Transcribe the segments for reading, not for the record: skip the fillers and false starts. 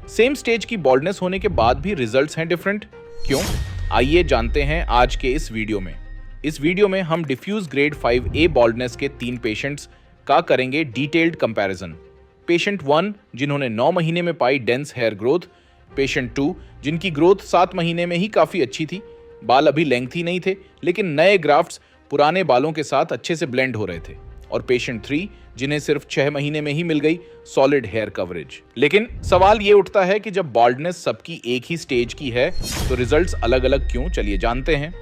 Same stage की baldness होने के बाद भी रिजल्ट्स हैं डिफरेंट, क्यों? आइए जानते हैं आज के इस वीडियो में। इस वीडियो में हम डिफ्यूज ग्रेड 5A बॉल्डनेस के 3 पेशेंट्स का करेंगे डिटेल्ड कंपैरिजन। पेशेंट 1 जिन्होंने 9 महीने में पाई डेंस हेयर ग्रोथ, पेशेंट 2 जिनकी ग्रोथ 7 महीने में ही काफी अच्छी थी, बाल अभी लेंथी नहीं थे लेकिन नए ग्राफ्ट्स पुराने बालों के साथ अच्छे से ब्लेंड हो रहे थे, और पेशेंट 3 जिन्हें सिर्फ 6 महीने में ही मिल गई सॉलिड हेयर कवरेज। लेकिन सवाल ये उठता है कि जब बॉल्डनेस सबकी एक ही स्टेज की है तो रिजल्ट्स अलग अलग क्यों? चलिए जानते हैं।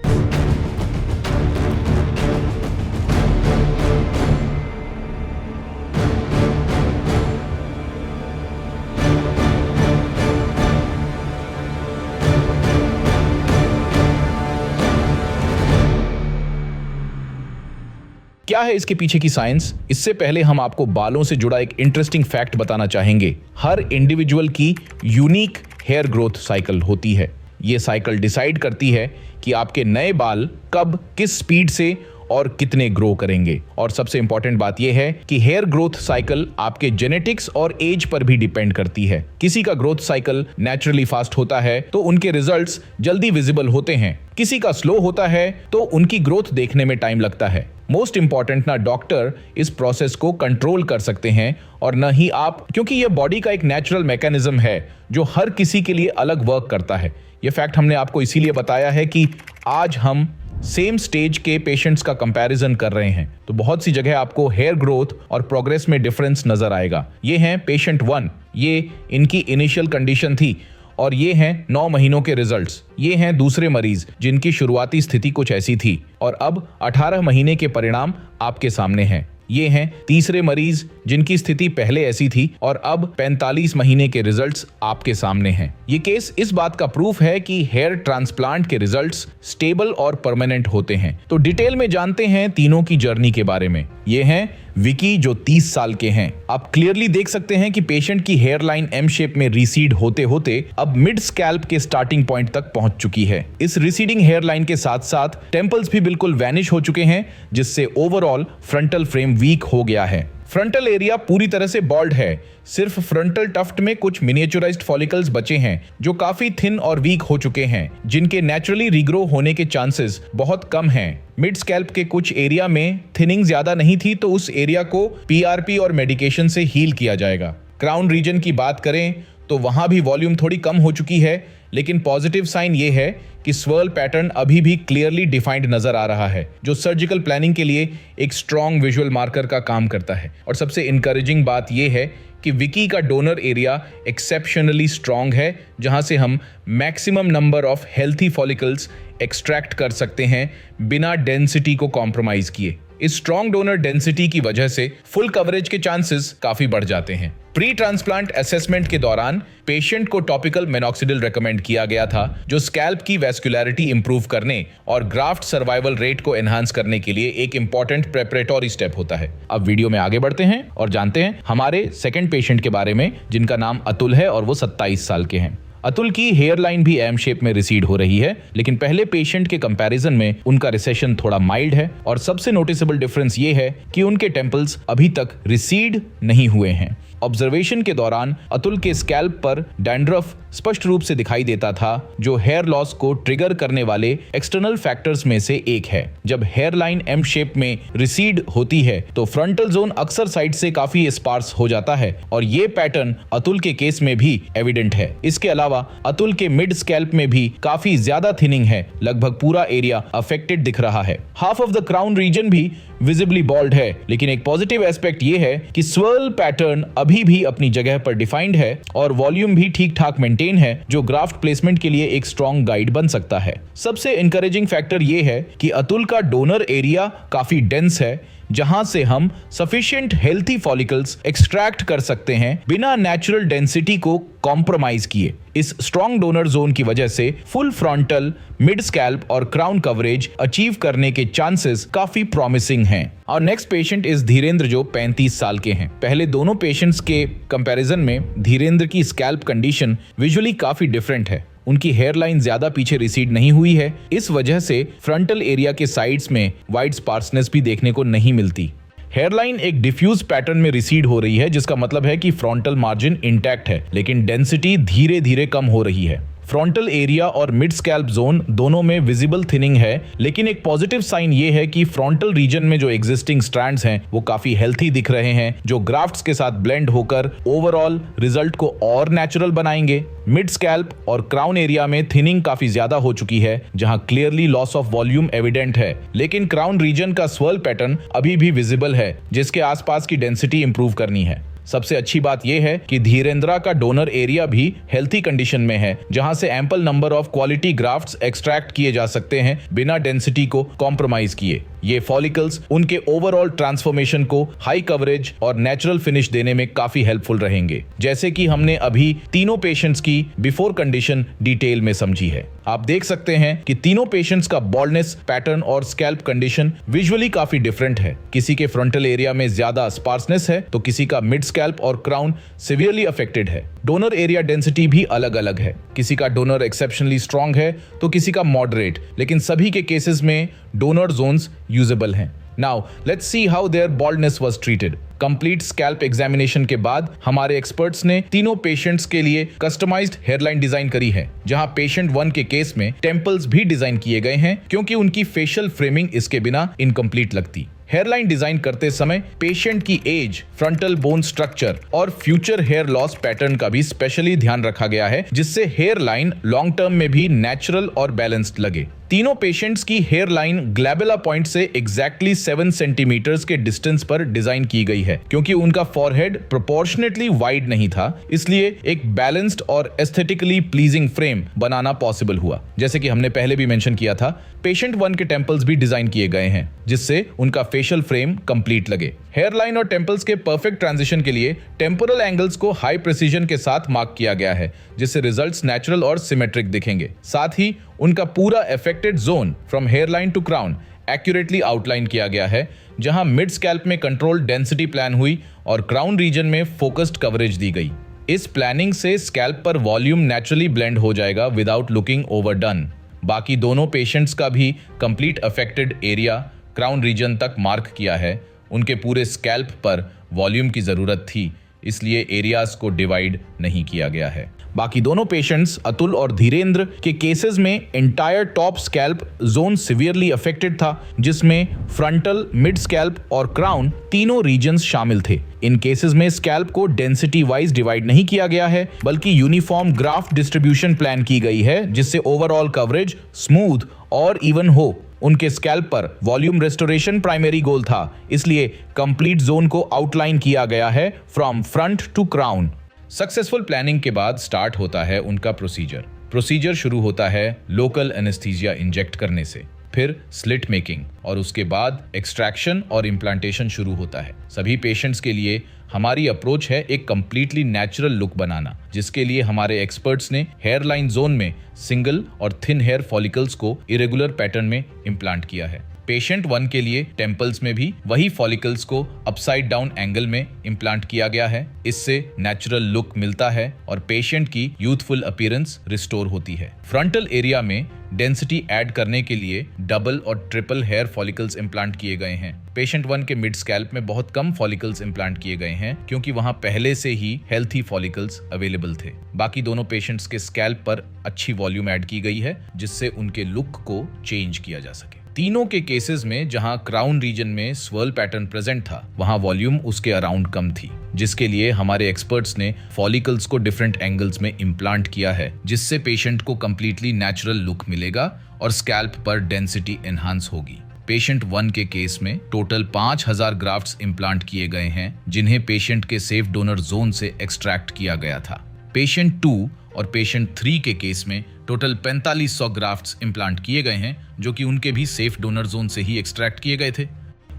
क्या है इसके पीछे की साइंस? इससे पहले हम आपको बालों से जुड़ा एक इंटरेस्टिंग फैक्ट बताना चाहेंगे। हर इंडिविजुअल की यूनिक हेयर ग्रोथ साइकिल होती है। ये साइकिल डिसाइड करती है कि आपके नए बाल कब, किस स्पीड से और कितने ग्रो करेंगे। और सबसे इंपॉर्टेंट बात यह है कि हेयर ग्रोथ साइकिल आपके जेनेटिक्स और एज पर भी डिपेंड करती है। किसी का ग्रोथ साइकिल नेचुरली फास्ट होता है तो उनके रिजल्ट्स जल्दी विजिबल होते हैं, किसी का स्लो होता है तो उनकी ग्रोथ देखने में टाइम लगता है। मोस्ट इंपॉर्टेंट, ना डॉक्टर इस प्रोसेस को कंट्रोल कर सकते हैं और न ही आप, क्योंकि यह बॉडी का एक नेचुरल मैकेनिज्म है जो हर किसी के लिए अलग वर्क करता है। यह फैक्ट हमने आपको इसीलिए बताया है कि आज हम सेम स्टेज के पेशेंट्स का कंपैरिजन कर रहे हैं तो बहुत सी जगह आपको हेयर ग्रोथ और प्रोग्रेस में डिफरेंस नजर आएगा। ये हैं पेशेंट 1, ये इनकी इनिशियल कंडीशन थी, और ये हैं 9 महीनों के रिजल्ट्स। ये हैं दूसरे मरीज जिनकी शुरुआती स्थिति कुछ ऐसी थी और अब 18 महीने के परिणाम आपके सामने हैं। ये हैं तीसरे मरीज जिनकी स्थिति पहले ऐसी थी और अब 45 महीने के रिजल्ट्स आपके सामने हैं। ये केस इस बात का प्रूफ है कि हेयर ट्रांसप्लांट के रिजल्ट्स स्टेबल और परमानेंट होते हैं। तो डिटेल में जानते हैं तीनों की जर्नी के बारे में। ये हैं विकी जो 30 साल के हैं। आप क्लियरली देख सकते हैं कि पेशेंट की हेयर लाइन एम शेप में रिसीड होते होते अब मिड स्कैल्प के स्टार्टिंग पॉइंट तक पहुंच चुकी है। इस रिसीडिंग हेयर लाइन के साथ साथ टेम्पल्स भी बिल्कुल वैनिश हो चुके हैं, जिससे ओवरऑल फ्रंटल फ्रेम वीक हो गया है। फ्रंटल एरिया पूरी तरह से बॉल्ड है, सिर्फ फ्रंटल टफ्ट में कुछ मिनिएचराइज्ड फॉलिकल्स बचे हैं जो काफी थिन और वीक हो चुके हैं, जिनके नेचुरली रीग्रो होने के चांसेस बहुत कम हैं। मिड स्कैल्प के कुछ एरिया में थिनिंग ज्यादा नहीं थी तो उस एरिया को पीआरपी और मेडिकेशन से हील किया जाएगा। क्राउन रीजन की बात करें तो वहां भी वॉल्यूम थोड़ी कम हो चुकी है, लेकिन पॉजिटिव साइन ये है कि स्वर्ल पैटर्न अभी भी क्लियरली डिफाइंड नजर आ रहा है, जो सर्जिकल प्लानिंग के लिए एक स्ट्रॉन्ग विजुअल मार्कर का काम करता है। और सबसे इंकरेजिंग बात यह है कि विकी का डोनर एरिया एक्सेप्शनली स्ट्रॉन्ग है, जहां से हम maximum number of healthy follicles extract कर सकते हैं बिना डेंसिटी को कॉम्प्रोमाइज किए। इस स्ट्रॉन्ग डोनर डेंसिटी की वजह से फुल कवरेज के चांसेस काफी बढ़ जाते हैं। प्री ट्रांसप्लांट असेसमेंट के दौरान पेशेंट को टॉपिकल मिनॉक्सिडिल रेकमेंड किया गया था, जो स्कैल्प की वैस्कुलैरिटी इंप्रूव करने और ग्राफ्ट सर्वाइवल रेट को एनहांस करने के लिए एक इंपॉर्टेंट प्रेपरेटरी स्टेप होता है। अब वीडियो में आगे बढ़ते हैं और जानते हैं हमारे सेकंड पेशेंट के बारे में, जिनका नाम अतुल है और वो 27 साल के हैं। अतुल की हेयर लाइन भी एम शेप में रिसीड हो रही है, लेकिन पहले पेशेंट के कंपैरिजन में उनका रिसेशन थोड़ा माइल्ड है, और सबसे नोटिसेबल डिफरेंस ये है कि उनके टेम्पल्स अभी तक रिसीड नहीं हुए हैं। ऑब्जर्वेशन के दौरान अतुल के स्कैल्प पर डैंड्रफ स्पष्ट रूप से दिखाई देता था, जो हेयर लॉस को ट्रिगर करने वाले एक्सटर्नल फैक्टर्स में से एक है। जब हेयर लाइन एम शेप में रिसीड होती है तो फ्रंटल जोन अक्सर साइड से काफी स्पार्स हो जाता है, और ये पैटर्न अतुल के केस में भी एविडेंट है। इसके अलावा अतुल के मिड स्कैल्प में भी काफी ज्यादा थिनिंग है, लगभग पूरा एरिया अफेक्टेड दिख रहा है। Half of the crown region भी विजिबली बॉल्ड है, लेकिन एक पॉजिटिव एस्पेक्ट ये है कि स्वर्ल पैटर्न अभी भी अपनी जगह पर डिफाइंड है और वॉल्यूम भी ठीक ठाक मेंटेन है, जो ग्राफ्ट प्लेसमेंट के लिए एक स्ट्रॉन्ग गाइड बन सकता है। सबसे इंकरेजिंग फैक्टर ये है कि अतुल का डोनर एरिया काफी डेंस है, जहां से हम सफिशिएंट हेल्थी फॉलिकल्स एक्सट्रैक्ट कर सकते हैं बिना नेचुरल डेंसिटी को कॉम्प्रोमाइज किए। इस स्ट्रॉन्ग डोनर जोन की वजह से फुल फ्रंटल, मिड स्कैल्प और क्राउन कवरेज अचीव करने के चांसेस काफी प्रॉमिसिंग हैं। और नेक्स्ट पेशेंट इस धीरेन्द्र, जो 35 साल के हैं। पहले दोनों पेशेंट्स के कंपैरिजन में धीरेन्द्र की स्कैल्प कंडीशन विजुअली काफी डिफरेंट है। उनकी हेयर लाइन ज्यादा पीछे रिसीड नहीं हुई है, इस वजह से फ्रंटल एरिया के साइड्स में वाइड स्पार्सनेस भी देखने को नहीं मिलती। हेयरलाइन एक डिफ्यूज पैटर्न में रिसीड हो रही है, जिसका मतलब है कि फ्रंटल मार्जिन इंटैक्ट है, लेकिन डेंसिटी धीरे धीरे कम हो रही है। फ्रंटल एरिया और मिड स्कैल्प जोन दोनों में विजिबल थिनिंग है, लेकिन एक पॉजिटिव साइन ये है कि फ्रंटल रीजन में जो एग्जिस्टिंग स्ट्रैंड्स हैं वो काफी हेल्थी दिख रहे हैं, जो ग्राफ्ट्स के साथ ब्लेंड होकर ओवरऑल रिजल्ट को और नेचुरल बनाएंगे। मिड स्कैल्प और क्राउन एरिया में थिनिंग काफी ज्यादा हो चुकी है, जहां clearly loss of volume evident है, लेकिन क्राउन रीजन का स्वर्ल पैटर्न अभी भी विजिबल है, जिसके आसपास की डेंसिटी इंप्रूव करनी है। सबसे अच्छी बात यह है कि धीरेंद्रा का डोनर एरिया भी हेल्थी कंडीशन में है, जहां से ample number of quality grafts extract किए जा सकते हैं बिना डेंसिटी को कॉम्प्रोमाइज किए। ये फॉलिकल्स उनके ओवरऑल ट्रांसफॉर्मेशन को हाई कवरेज और नेचुरल फिनिश देने में काफी हेल्पफुल रहेंगे, जैसे कि हमने अभी तीनों पेशेंट्स की बिफोर कंडीशन डिटेल में समझी है। आप देख सकते हैं कि तीनों पेशेंट्स का बॉल्डनेस पैटर्न और स्कैल्प कंडीशन विजुअली काफी डिफरेंट है। किसी के फ्रंटल एरिया में ज्यादा स्पार्सनेस है, तो किसी का मिड स्कैल्प और क्राउन सिवियरली अफेक्टेड है। डोनर एरिया डेंसिटी भी अलग अलग है, किसी का डोनर एक्सेप्शनली स्ट्रांग है तो किसी का मॉडरेट, लेकिन सभी के केसेस में डोनर जोन्स यूजेबल हैं। Now, let's see how their baldness was treated. Complete scalp examination के बाद हमारे एक्सपर्ट्स ने तीनों पेशेंट्स के लिए कस्टमाइज्ड हेयरलाइन डिजाइन करी है, जहां पेशेंट 1 के केस में टेम्पल्स भी डिजाइन किए गए हैं, क्योंकि उनकी फेशियल फ्रेमिंग इसके बिना इनकम्प्लीट लगती। हेयरलाइन डिजाइन करते समय पेशेंट की एज, फ्रंटल बोन स्ट्रक्चर और फ्यूचर हेयर लॉस पैटर्न का भी स्पेशली ध्यान रखा गया है, जिससे हेयर लाइन लॉन्ग टर्म में भी नेचुरल और बैलेंस्ड लगे। तीनों पेशेंट्स की हेयर लाइन ग्लैबुला पॉइंट से एग्जैक्टली 7 सेंटीमीटर्स के डिस्टेंस पर डिजाइन की गई है, क्योंकि उनका फॉरहेड प्रोपोर्शनेटली वाइड नहीं था, इसलिए एक बैलेंस्ड और एस्थेटिकली प्लीजिंग फ्रेम बनाना पॉसिबल हुआ। जैसे कि हमने पहले भी मेंशन किया था, पेशेंट 1 के टेम्पल्स भी डिजाइन किए गए हैं, जिससे उनका फेशियल फ्रेम कंप्लीट लगे। हेयर लाइन और टेम्पल्स के परफेक्ट ट्रांजिशन के लिए टेम्पोरल एंगल्स को हाई प्रिसीजन के साथ मार्क किया गया है, जिससे रिजल्ट्स नेचुरल और सिमेट्रिक दिखेंगे। साथ ही उनका पूरा affected zone from hair line to crown accurately outline किया गया है, जहां मिड स्कैल्प में कंट्रोल्ड डेंसिटी प्लान हुई और क्राउन रीजन में फोकस्ड कवरेज दी गई। इस प्लानिंग से स्कैल्प पर वॉल्यूम नेचुरली ब्लेंड हो जाएगा विदाउट लुकिंग ओवरडन। बाकी दोनों पेशेंट्स का भी complete affected area crown region तक मार्क किया है। उनके पूरे स्कैल्प पर वॉल्यूम की जरूरत थी, इसलिए एरियाज को डिवाइड नहीं किया गया है। बाकी दोनों पेशेंट्स अतुल और धीरेंद्र के केसेस में entire top scalp zone severely affected था, जिसमें फ्रंटल, मिड स्कैल्प और क्राउन तीनों रीजन्स शामिल थे। इन केसेस में स्कैल्प को डेंसिटी वाइज डिवाइड नहीं किया गया है, बल्कि यूनिफॉर्म ग्राफ्ट डिस्ट्रीब्यूशन प्लान की गई है, जिससे ओवरऑल कवरेज स्मूथ और इवन हो। उनके स्कैल्प पर वॉल्यूम रेस्टोरेशन प्राइमरी गोल था, इसलिए कंप्लीट जोन को आउटलाइन किया गया है from front to crown. Successful planning के बाद स्टार्ट होता है उनका प्रोसीजर शुरू होता है लोकल एनेस्थीसिया इंजेक्ट करने से, फिर स्लिट मेकिंग और उसके बाद एक्सट्रैक्शन और इम्प्लांटेशन शुरू होता है। सभी पेशेंट्स के लिए हमारी अप्रोच है एक कंप्लीटली नेचुरल लुक बनाना, जिसके लिए हमारे एक्सपर्ट्स ने हेयर लाइन जोन में सिंगल और थिन हेयर फॉलिकल्स को इरेगुलर पैटर्न में इम्प्लांट किया है। पेशेंट 1 के लिए टेम्पल्स में भी वही फॉलिकल्स को अपसाइड डाउन एंगल में इम्प्लांट किया गया है। इससे नेचुरल लुक मिलता है और पेशेंट की यूथफुल अपीयरेंस रिस्टोर होती है। फ्रंटल एरिया में डेंसिटी ऐड करने के लिए डबल और ट्रिपल हेयर फॉलिकल्स इम्प्लांट किए गए हैं। पेशेंट 1 के मिड स्कैल्प में बहुत कम फॉलिकल्स इम्प्लांट किए गए हैं, क्योंकि वहां पहले से ही हेल्थी फॉलिकल्स अवेलेबल थे। बाकी दोनों पेशेंट्स के स्कैल्प पर अच्छी वॉल्यूम ऐड की गई है, जिससे उनके लुक को चेंज किया जा सके। तीनों के केसेस में जहां क्राउन रीजन में स्वर्ल पैटर्न प्रेजेंट था, वहां वॉल्यूम उसके अराउंड कम थी, जिसके लिए हमारे एक्सपर्ट्स ने फॉलिकल्स को डिफरेंट एंगल्स में इम्प्लांट किया है, जिससे पेशेंट को कंप्लीटली नेचुरल लुक मिलेगा और स्कैल्प पर डेंसिटी एनहांस होगी। पेशेंट 1 के केस में टोटल 5000 ग्राफ्ट्स इम्प्लांट किए गए हैं, जिन्हें पेशेंट के सेफ डोनर जोन से एक्सट्रैक्ट किया गया था। पेशेंट 2 और पेशेंट 3 के केस में टोटल 4500 ग्राफ्ट्स इम्प्लांट किए गए हैं, जो कि उनके भी सेफ डोनर जोन से ही एक्सट्रैक्ट किए गए थे।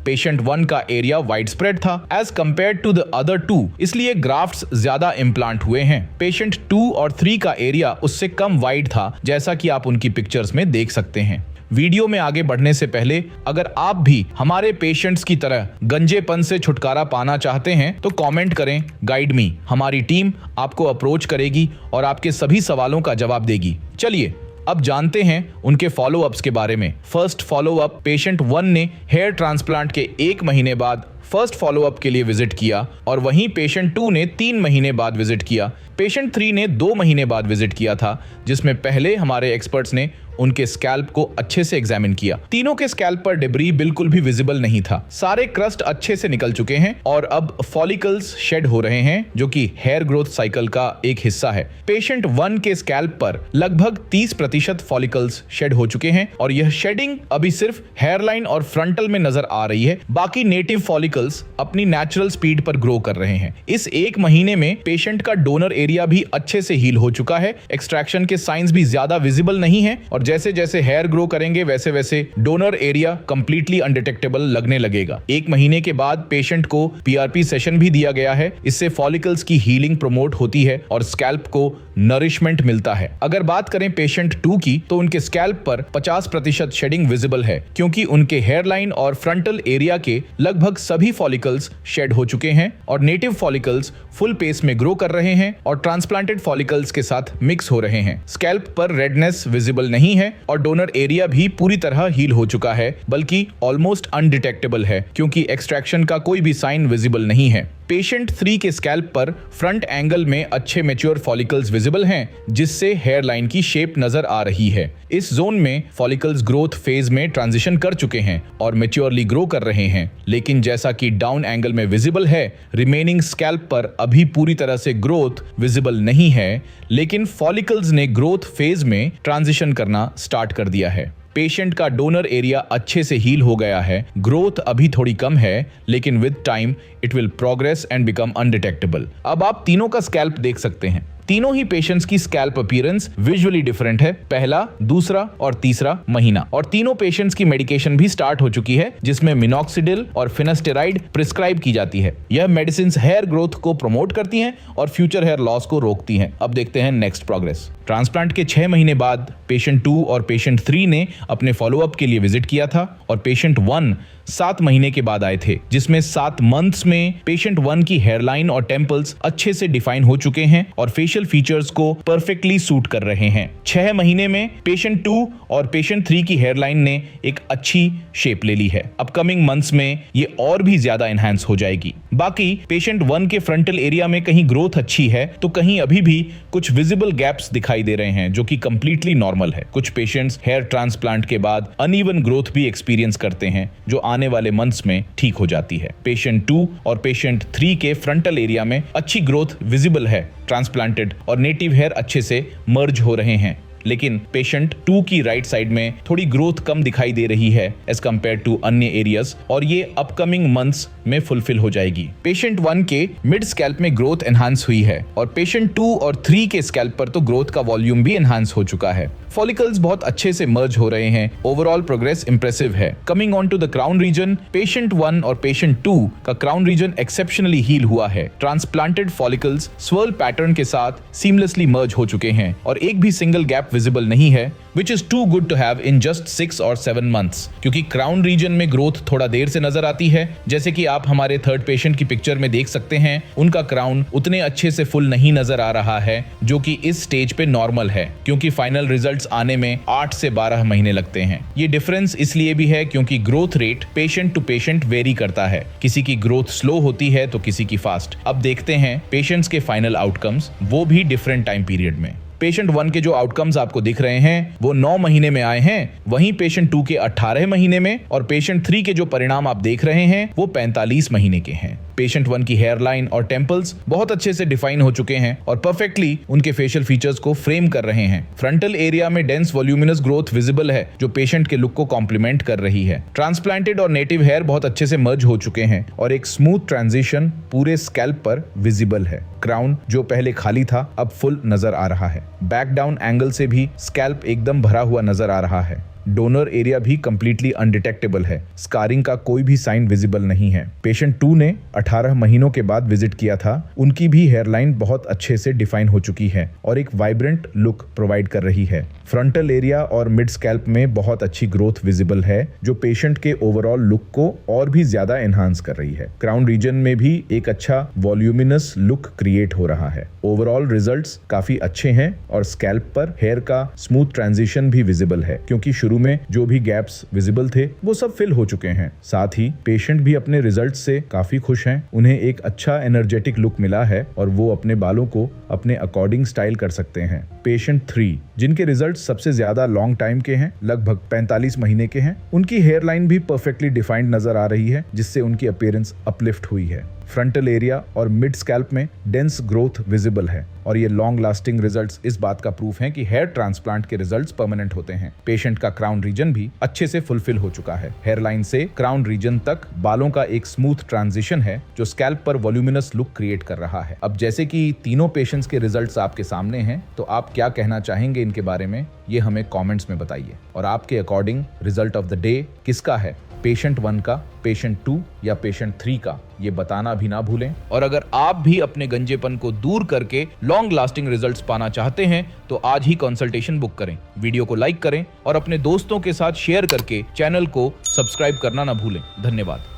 पेशेंट 1 का एरिया वाइड स्प्रेड था as compare to the other 2, इसलिए ग्राफ्ट्स ज्यादा इम्प्लांट हुए हैं। पेशेंट 2 और 3 का एरिया उससे कम वाइड था, जैसा कि आप उनकी पिक्चर्स में देख सकते हैं। वीडियो में आगे बढ़ने से पहले अगर आप भी हमारे पेशेंट्स की तरह गंजेपन से छुटकारा पाना चाहते हैं तो कमेंट करें गाइड मी। हमारी टीम आपको अप्रोच करेगी और आपके सभी सवालों का जवाब देगी। चलिए अब जानते हैं उनके फॉलोअप्स के बारे में। फर्स्ट फॉलोअप, पेशेंट 1 ने हेयर ट्रांसप्लांट के 1 महीने बाद फर्स्ट फॉलोअप के लिए विजिट किया और वहीं पेशेंट 2 ने 3 महीने बाद विजिट किया। पेशेंट 3 ने 2 महीने बाद विजिट किया था, जिसमें पहले हमारे एक्सपर्ट्स ने उनके स्कैल्प को अच्छे से एग्जामिन किया। तीनों के स्कैल्प पर डिब्री बिल्कुल भी विजिबल नहीं था। सारे क्रस्ट अच्छे से निकल चुके हैं और अब फॉलिकल्स शेड हो रहे हैं, जो कि हेयर ग्रोथ साइकिल का एक हिस्सा है। पेशेंट 1 के स्कैल्प पर लगभग 30% फॉलिकल्स शेड हो चुके हैं और यह शेडिंग अभी सिर्फ हेयरलाइन और फ्रंटल में नजर आ रही है। बाकी नेटिव फॉलिकल्स अपनी नेचुरल स्पीड पर ग्रो कर रहे हैं। इस 1 महीने में पेशेंट का डोनर एरिया भी अच्छे से हील हो चुका है। एक्सट्रैक्शन के साइंस भी ज्यादा विजिबल नहीं है और जैसे जैसे हेयर ग्रो करेंगे वैसे वैसे डोनर एरिया कंप्लीटली अनडिटेक्टेबल लगने लगेगा। 1 महीने के बाद पेशेंट को पीआरपी सेशन भी दिया गया है। इससे फॉलिकल्स की हीलिंग प्रमोट होती है और स्कैल्प को नरिशमेंट मिलता है। अगर बात करें पेशेंट 2 की, तो उनके स्कैल्प पर 50% शेडिंग विजिबल है, क्योंकि उनके हेयरलाइन और फ्रंटल एरिया के लगभग सभी फॉलिकल्स शेड हो चुके हैं और नेटिव फॉलिकल्स फुल पेस में ग्रो कर रहे हैं और ट्रांसप्लांटेड फॉलिकल्स के साथ मिक्स हो रहे हैं। स्कैल्प पर रेडनेस विजिबल नहीं है और डोनर एरिया भी पूरी तरह हील हो चुका है, बल्कि ऑलमोस्ट अनडिटेक्टेबल है, क्योंकि एक्सट्रैक्शन का कोई भी साइन विजिबल नहीं है। पेशेंट 3 के स्कैल्प पर फ्रंट एंगल में अच्छे मैच्योर फॉलिकल्स विजिबल हैं, जिससे हेयरलाइन की शेप नजर आ रही है। इस जोन में फॉलिकल्स ग्रोथ फेज में ट्रांजिशन कर चुके हैं और मैच्योरली ग्रो कर रहे हैं, लेकिन जैसा कि डाउन एंगल में विजिबल है, रिमेनिंग स्कैल्प पर अभी पूरी तरह से ग्रोथ विजिबल नहीं है, लेकिन फॉलिकल्स ने ग्रोथ फेज में ट्रांजिशन करना स्टार्ट कर दिया है। पेशेंट का डोनर एरिया अच्छे से हील हो गया है। ग्रोथ अभी थोड़ी कम है, लेकिन with time it will progress and become undetectable. अब आप तीनों का स्कैल्प देख सकते हैं। तीनों ही पेशेंट्स की स्कैल्प अपीयरेंस विजुअली डिफरेंट है, पहला, दूसरा और तीसरा महीना। और तीनों पेशेंट्स की मेडिकेशन भी स्टार्ट हो चुकी है, जिसमें मिनॉक्सिडिल और फिनास्टेराइड प्रिस्क्राइब की जाती है। यह मेडिसिन हेयर ग्रोथ को प्रमोट करती हैं और फ्यूचर हेयर लॉस को रोकती हैं। अब देखते हैं नेक्स्ट प्रोग्रेस। ट्रांसप्लांट के 6 महीने बाद पेशेंट 2 और पेशेंट 3 ने अपने फॉलोअप के लिए विजिट किया था और पेशेंट 1 7 महीने के बाद आए थे, जिसमें 7 मंथ्स में पेशेंट 1 की हेयरलाइन और टेम्पल्स अच्छे से डिफाइन हो चुके हैं और फेशियल फीचर्स को परफेक्टली सूट कर रहे हैं। 6 महीने में पेशेंट 2 और पेशेंट 3 की हेयरलाइन ने एक अच्छी शेप ले ली है। अपकमिंग मंथ्स में ये और भी ज्यादा एनहांस हो जाएगी। बाकी पेशेंट 1 के फ्रंटल एरिया में कहीं ग्रोथ अच्छी है, तो कहीं अभी भी कुछ विजिबल गैप्स दिखाई दे रहे हैं, जो कि कंप्लीटली नॉर्मल है। कुछ पेशेंट्स हेयर ट्रांसप्लांट के बाद अनइवन ग्रोथ भी एक्सपीरियंस करते हैं, जो आने वाले मंथ्स में ठीक हो जाती है। पेशेंट 2 और पेशेंट 3 के फ्रंटल एरिया में अच्छी ग्रोथ विजिबल है। ट्रांसप्लांटेड और नेटिव हेयर अच्छे से मर्ज हो रहे हैं, लेकिन पेशेंट 2 की राइट साइड में थोड़ी ग्रोथ कम दिखाई दे रही है एज कंपेयर टू अन्य एरियाज, और ये अपकमिंग मंथ्स में फुलफिल हो जाएगी। पेशेंट 1 के मिड स्कैल्प में ग्रोथ एनहांस हुई है और पेशेंट 2 और 3 के स्कैल्प पर तो ग्रोथ का वॉल्यूम भी एनहांस हो चुका है। फॉलिकल्स बहुत अच्छे से मर्ज हो रहे हैं। ओवरऑल प्रोग्रेस इंप्रेसिव है। Coming on to the crown region, patient 1 और पेशेंट 2 का क्राउन रीजन एक्सेप्शनली हील हुआ है। ट्रांसप्लांटेड फॉलिकल्स स्वर्ल पैटर्न के साथ सीमलेसली मर्ज हो चुके हैं और एक भी सिंगल गैप विजिबल नहीं है, which is too good to have in just 6 or 7 months। क्योंकि क्राउन रीजन में ग्रोथ थोड़ा देर से नजर आती है, जैसे कि आप हमारे थर्ड पेशेंट की पिक्चर में देख सकते हैं। उनका क्राउन उतने अच्छे से फुल नहीं नजर आ रहा है, जो कि इस स्टेज पे नॉर्मल है, क्योंकि फाइनल रिजल्ट्स आने में 8 से 12 महीने लगते हैं। ये डिफरेंस इसलिए भी है क्योंकि growth rate patient to patient vary करता है। किसी की ग्रोथ स्लो होती है तो किसी की फास्ट। अब देखते हैं पेशेंट्स के फाइनल आउटकम्स, वो भी डिफरेंट टाइम पीरियड में। पेशेंट 1 के जो आउटकम्स आपको दिख रहे हैं वो 9 महीने में आए हैं, वहीं पेशेंट 2 के 18 महीने में, और पेशेंट 3 के जो परिणाम आप देख रहे हैं वो 45 महीने के हैं। पेशेंट 1 की हेयरलाइन और टेम्पल्स बहुत अच्छे से डिफाइन हो चुके हैं और परफेक्टली उनके फेशियल फीचर्स को फ्रेम कर रहे हैं। फ्रंटल एरिया में डेंस वॉल्यूमिनस ग्रोथ विजिबल है, जो पेशेंट के लुक को कॉम्प्लीमेंट कर रही है। ट्रांसप्लांटेड और नेटिव हेयर बहुत अच्छे से मर्ज हो चुके हैं और एक स्मूथ ट्रांजिशन पूरे स्कैल्प पर विजिबल है। क्राउन जो पहले खाली था अब फुल नजर आ रहा है। बैक डाउन एंगल से भी स्कैल्प एकदम भरा हुआ नजर आ रहा है। डोनर एरिया भी कंप्लीटली अनडिटेक्टेबल है। स्कारिंग का कोई भी साइन विजिबल नहीं है। पेशेंट 2 ने 18 महीनों के बाद विजिट किया था। उनकी भी हेयरलाइन बहुत अच्छे से डिफाइन हो चुकी है और एक वाइब्रेंट लुक प्रोवाइड कर रही है। फ्रंटल एरिया और मिड स्कैल्प में बहुत अच्छी ग्रोथ विजिबल है, जो पेशेंट के ओवरऑल लुक को और भी ज्यादा एनहांस कर रही है। क्राउन रीजन में भी एक अच्छा वॉल्यूमिनस लुक क्रिएट हो रहा है। ओवरऑल रिजल्ट्स काफी अच्छे हैं और स्कैल्प पर हेयर का स्मूथ ट्रांजिशन भी विजिबल है, क्योंकि शुरू शुरू में जो भी गैप्स विजिबल थे वो सब फिल हो चुके हैं। साथ ही पेशेंट भी अपने रिजल्ट से काफी खुश हैं। उन्हें एक अच्छा एनर्जेटिक लुक मिला है और वो अपने बालों को अपने अकॉर्डिंग स्टाइल कर सकते हैं। पेशेंट 3 जिनके रिजल्ट सबसे ज्यादा लॉन्ग टाइम के हैं, लगभग 45 महीने के हैं, उनकी हेयर लाइन भी परफेक्टली डिफाइंड नजर आ रही है, जिससे उनकी अपीयरेंस अपलिफ्ट हुई है। फ्रंटल एरिया और मिड स्कैल्प में डेंस ग्रोथ विजिबल है और ये लॉन्ग लास्टिंग रिजल्ट्स इस बात का प्रूफ हैं कि हेयर ट्रांसप्लांट के रिजल्ट्स परमानेंट होते हैं। पेशेंट का क्राउन रीजन भी अच्छे से फुलफिल हो चुका है। हेयर लाइन से क्राउन रीजन तक बालों का एक स्मूथ ट्रांजिशन है जो स्कैल्प पर वॉल्यूमिनस लुक क्रिएट कर रहा है। अब जैसे कि तीनों पेशेंट्स के रिजल्ट्स आपके सामने हैं, तो आप क्या कहना चाहेंगे इनके बारे में, ये हमें कमेंट्स में बताइए। और आपके according result of the day किसका है, पेशेंट 1 का, पेशेंट 2 या पेशेंट 3 का, ये बताना भी ना भूलें। और अगर आप भी अपने गंजेपन को दूर करके लॉन्ग लास्टिंग रिजल्ट्स पाना चाहते हैं तो आज ही कंसल्टेशन बुक करें। वीडियो को लाइक करें और अपने दोस्तों के साथ शेयर करके चैनल को सब्सक्राइब करना ना भूलें। धन्यवाद।